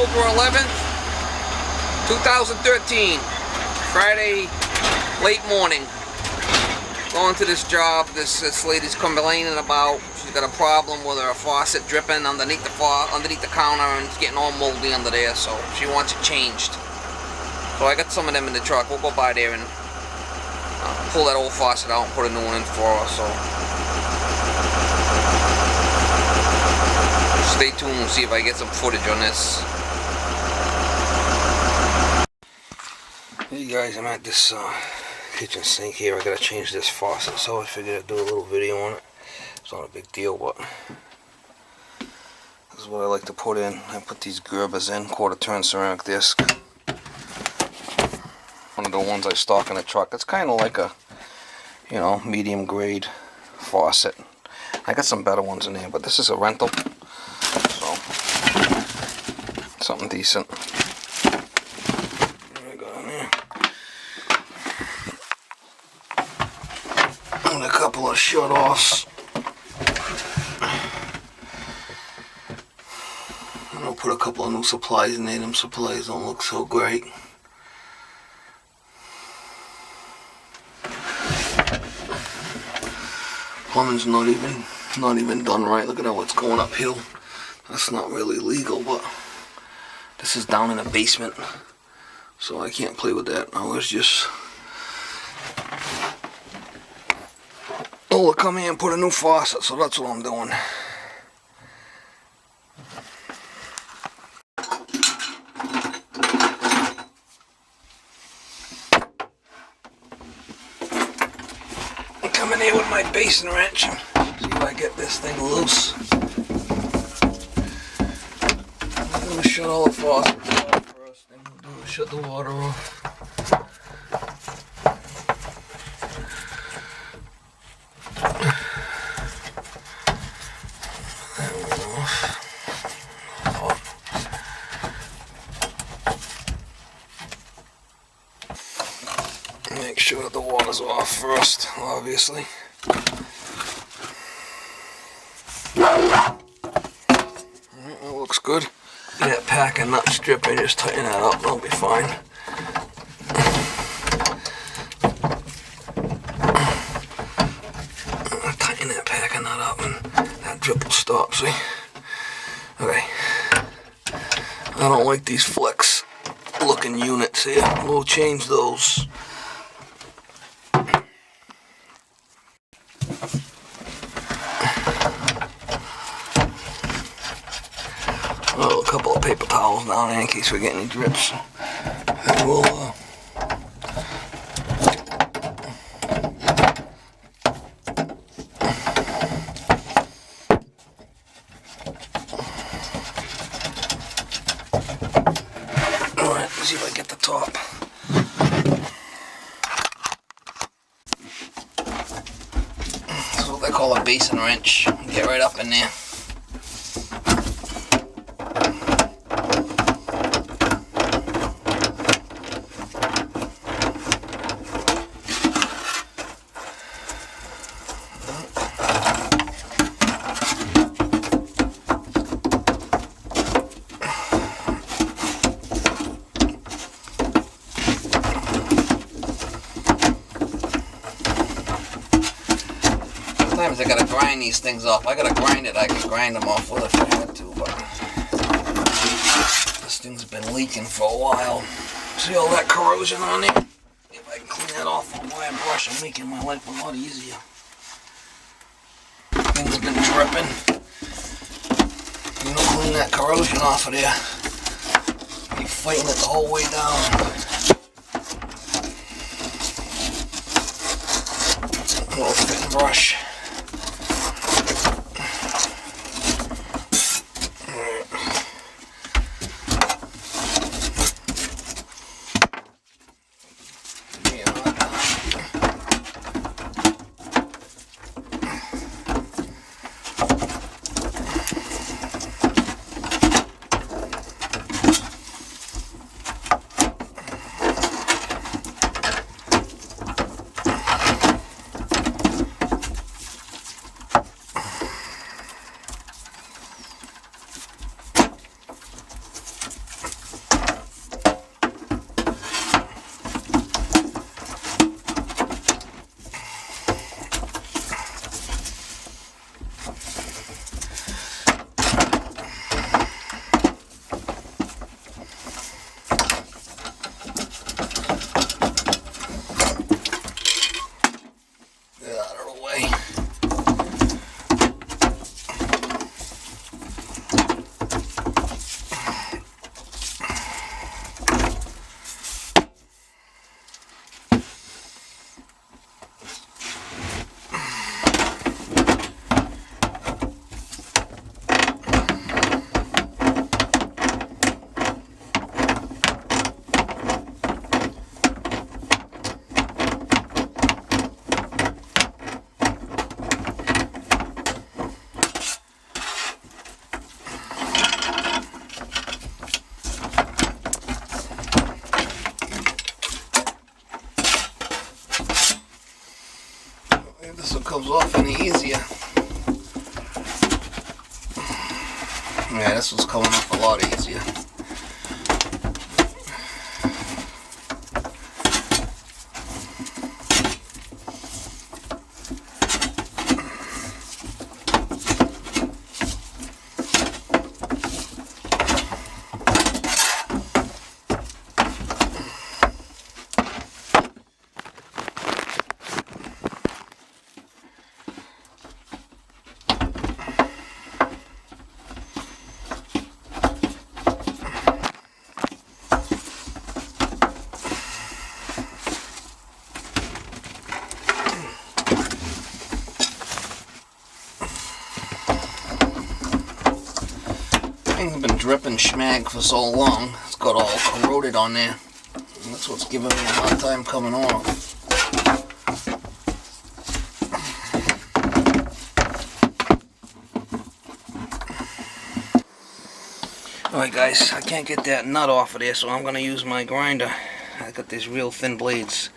October 11th, 2013, Friday, late morning. Going to this job, this lady's complaining about, she's got a problem with her faucet dripping underneath the counter, and it's getting all moldy under there, so she wants it changed. So I got some of them in the truck. We'll go by there and pull that old faucet out and put a new one in for her, so stay tuned and see if I get some footage on this. Hey guys, I'm at this kitchen sink here. I gotta change this faucet, so I figured I'd do a little video on it. It's not a big deal, but this is what I like to put in. I put these gerbers in, quarter turn ceramic disc. One of the ones I stock in the truck. It's kind of like a, you know, medium grade faucet. I got some better ones in there, but this is a rental, so something decent. What I got in there? And a couple of shut-offs. And I'll put a couple of new supplies in there. Them supplies don't look so great. Plumbing's not even done right. Look at how it's going uphill. That's not really legal, but this is down in the basement, so I can't play with that. I was just to come here and put a new faucet, so that's what I'm doing. I'm in here with my basin wrench. See if I get this thing loose. I'm going to shut all the faucets off first, then we'll shut the water off. That one off. Make sure that the water's off first, obviously. Alright, that looks good. That pack and nut strip, I just tighten that up, that'll be fine. Tighten that pack and nut up and that drip will stop, see? Okay. I don't like these flex looking units here. We'll change those. A couple of paper towels down there in case we get any drips. And we'll alright, let's see if I get the top. That's what they call a basin wrench. Get right up in there. Sometimes I gotta grind these things off. I gotta grind it. I can grind them off with it if I had to, but this thing's been leaking for a while. See all that corrosion on there? If I can clean that off with a wire brush, I'm making my life a lot easier. Thing's been dripping. You don't clean that corrosion off of there, you're fighting it the whole way down. A little thin brush. think this one comes off any easier. Yeah, this one's coming off a lot easier. Thing's been dripping schmag for so long, it's got all corroded on there. And that's what's giving me a hard time coming off. Alright guys, I can't get that nut off of there, so I'm going to use my grinder. I got these real thin blades.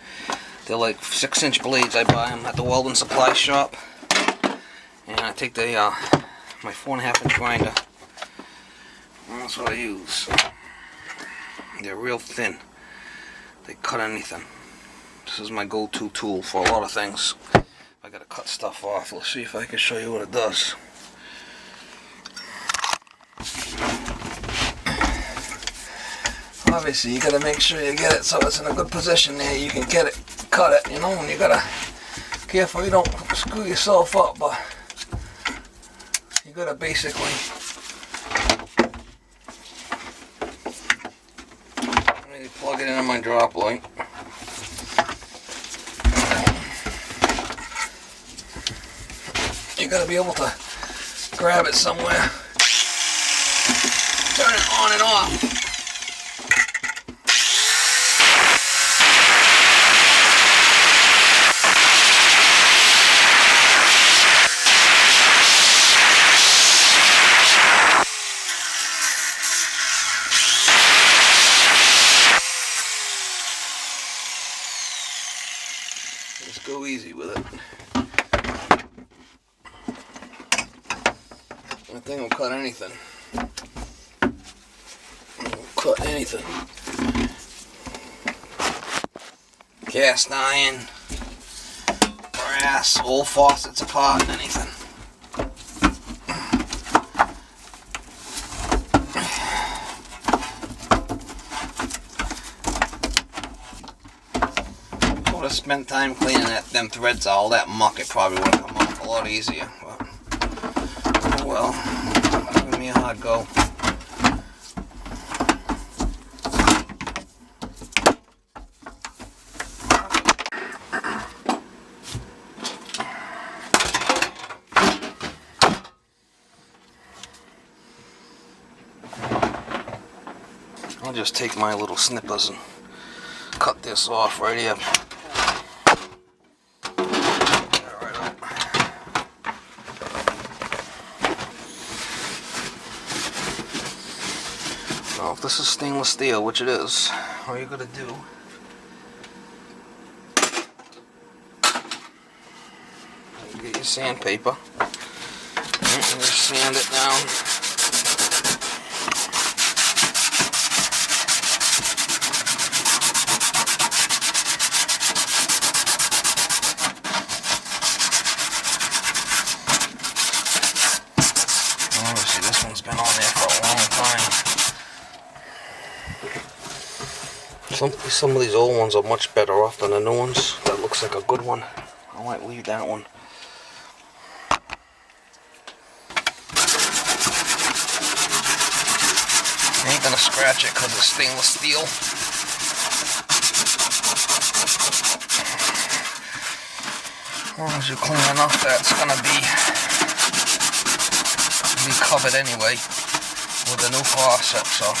They're like 6-inch blades. I buy them at the welding supply shop. And I take the my 4.5-inch grinder. That's what I use. They're real thin. They cut anything. This is my go-to tool for a lot of things. I gotta cut stuff off. Let's see if I can show you what it does. Obviously, you gotta make sure you get it so it's in a good position there. You can get it, cut it, you know, and you gotta be careful you don't screw yourself up, but you gotta basically plug it into my drop light. You gotta be able to grab it somewhere, turn it on and off. Just go easy with it. That thing will cut anything. It'll cut anything. Cast iron, brass, old faucets apart, anything. I spent time cleaning them threads, all that muck, it probably would have come off a lot easier. But, oh well, give me a hard go. I'll just take my little snippers and cut this off right here. Now, if this is stainless steel, which it is, all you're gonna do is get your sandpaper and just sand it down. Obviously, this one's been on there for a long time. Some of these old ones are much better off than the new ones. That looks like a good one. I might leave that one. You ain't gonna scratch it because it's stainless steel. As long as you clean enough, that's gonna be covered anyway with the new faucet, so.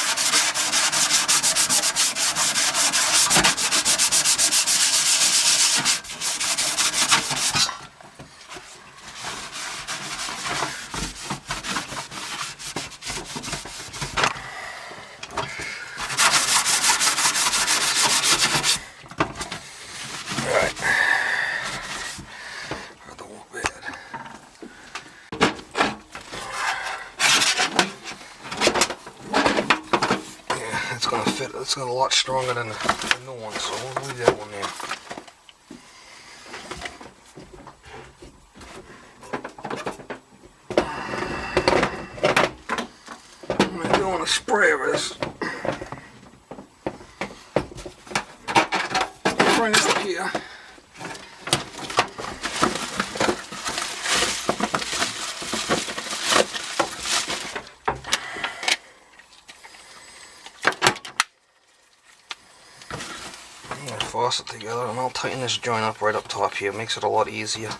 it's got a lot stronger than the new one, so we'll leave that one there. I'm going to do on a sprayer is bring this up here. Faucet together, and I'll tighten this joint up right up top here. It makes it a lot easier.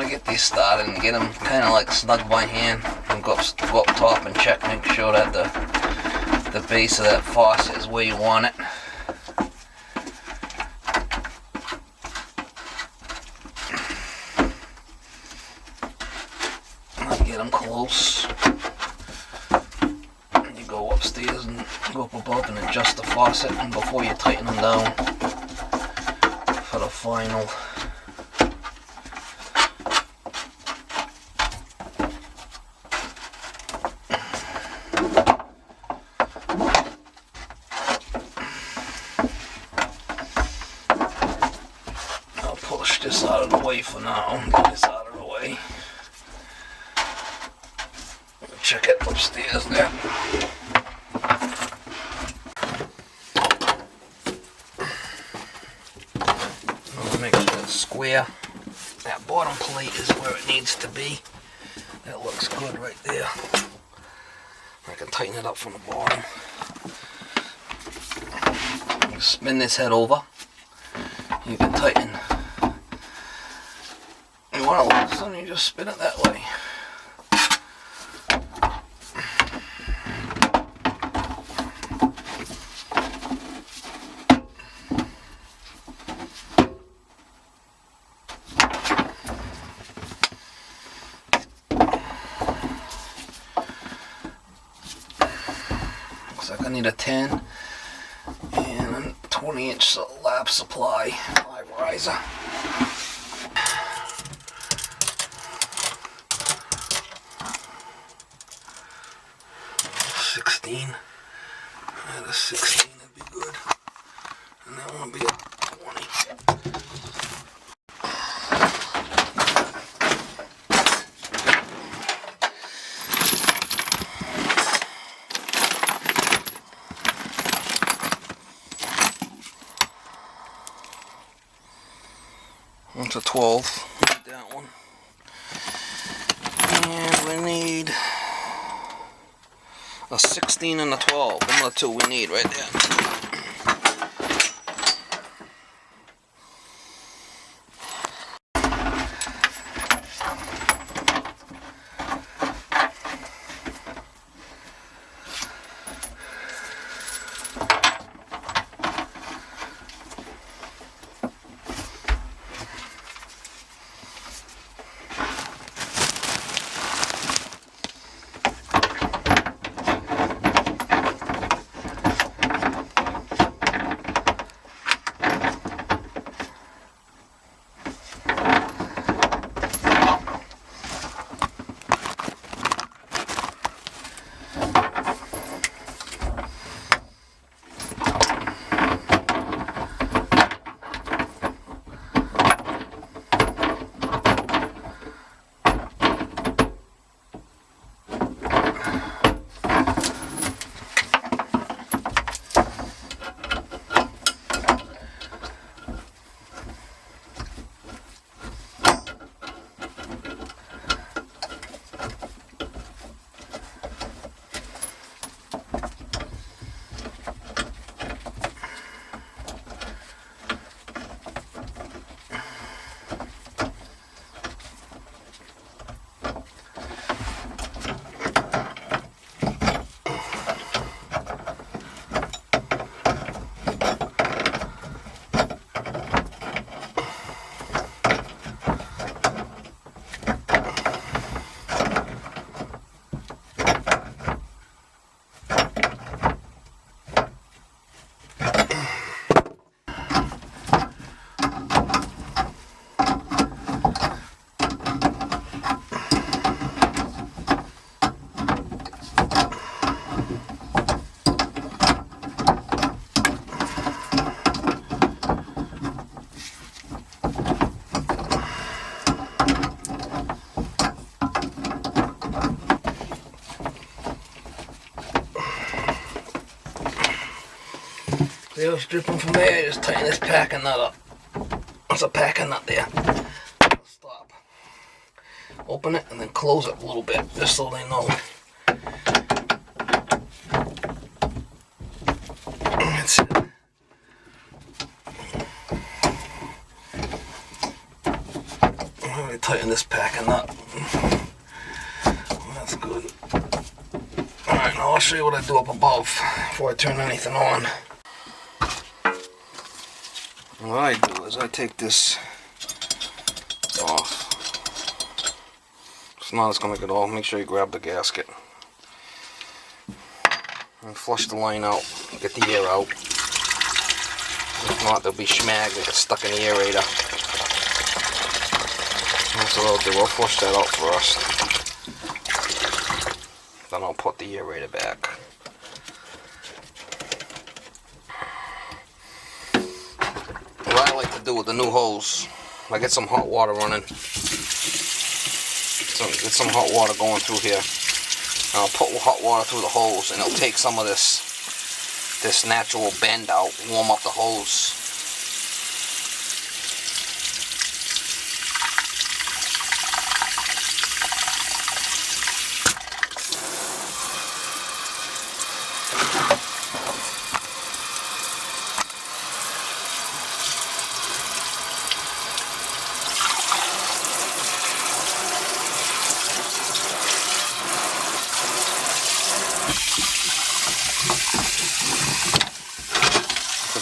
Get these started and get them kind of like snug by hand, and go up top and check, make sure that the base of that faucet is where you want it. And get them close. And you go upstairs and go up above and adjust the faucet, and before you tighten them down for the final. Push this out of the way for now. Get this out of the way. Check it upstairs there. I'll make sure it's square. That bottom plate is where it needs to be. That looks good right there. I can tighten it up from the bottom. Spin this head over. You can tighten. You want to loosen, you just spin it that way. Looks like I need a 10 and a 20-inch lap supply live riser. At a 16 would be good, and that one would be a 20. That's a 12. Need that one, and we need a 16 and a 12. Them are the two we need right there. See how it's dripping from there? Just tighten this packing nut up. There's a packing nut there. Stop. Open it and then close it a little bit, just so they know. That's it. I'm going to tighten this packing nut. That's good. Alright, now I'll show you what I do up above before I turn anything on. What I do is I take this off. If not, it's going to make it all. Make sure you grab the gasket. And flush the line out. Get the air out. If not, there'll be schmag that gets stuck in the aerator. That's what I'll do. I'll flush that out first. Then I'll put the aerator back. What I like to do with the new hose, I get some hot water running. Get some hot water going through here. And I'll put hot water through the hose, and it'll take some of this natural bend out, warm up the hose.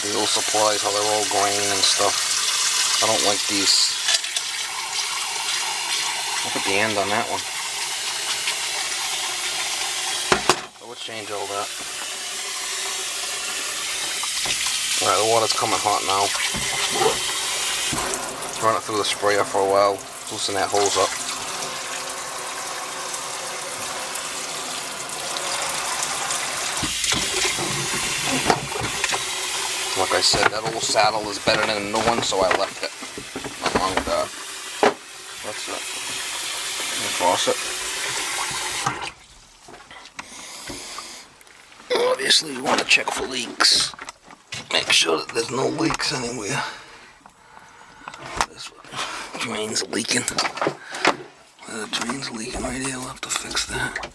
The old supplies, how they're all grain and stuff. I don't like these. Look at the end on that one. So we'll change all that. Alright, the water's coming hot now. Run it through the sprayer for a while. Loosen that hose up. Like I said, that old saddle is better than a new one, so I left it. Nothing wrong with that. That's it. The faucet. Obviously, you want to check for leaks. Make sure that there's no leaks anywhere. This drain's leaking. The drain's leaking right here. We'll have to fix that.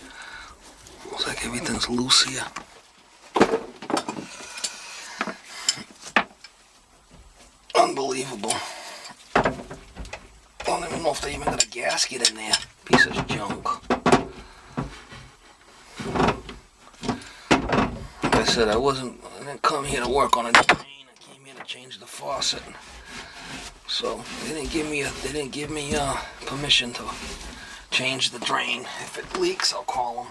Looks like everything's loose here. Unbelievable. I don't even know if they even got a gasket in there. Piece of junk. Like I said, I didn't come here to work on a drain. I came here to change the faucet. So they didn't give me permission to change the drain. If it leaks, I'll call them.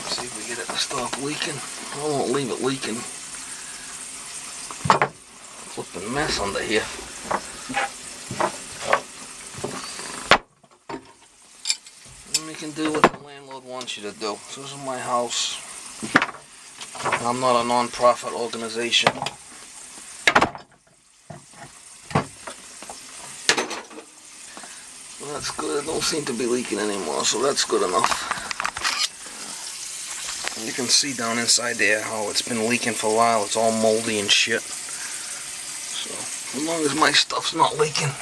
See if we get it to stop leaking. I won't leave it leaking. Flipping mess under here. And we can do what the landlord wants you to do. So this is my house. I'm not a non-profit organization. Well, that's good. It don't seem to be leaking anymore, so that's good enough. You can see down inside there how it's been leaking for a while. It's all moldy and shit. So, as long as my stuff's not leaking,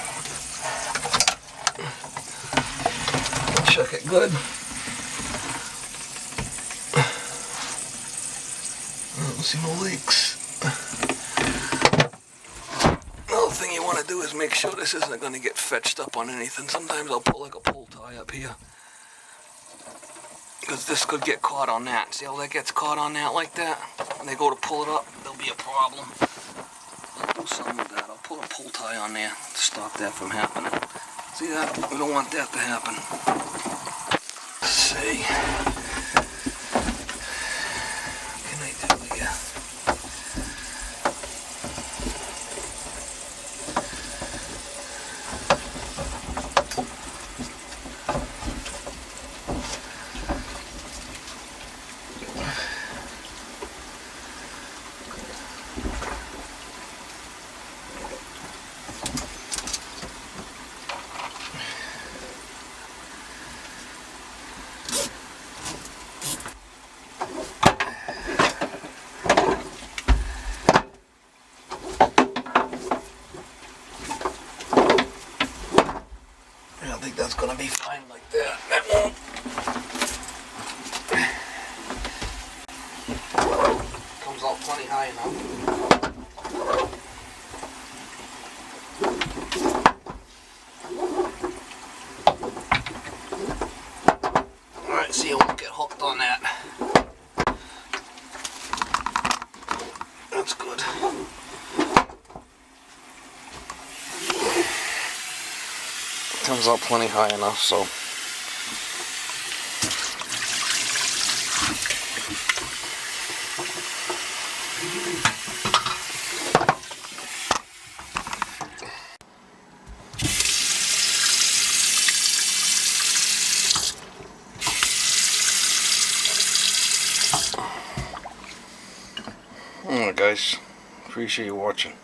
check it good. I don't see no leaks. Another thing you want to do is make sure this isn't going to get fetched up on anything. Sometimes I'll put like a pull tie up here. Because this could get caught on that. See how that gets caught on that like that? When they go to pull it up, there'll be a problem. I'll do something with that. I'll put a pull tie on there to stop that from happening. See that? We don't want that to happen. Let's see. What can I do here? be fine like that. That won't. Comes out plenty high enough. Alright, see, it won't get hooked on that. That's good. Comes out plenty high enough, so. Alright guys, appreciate you watching.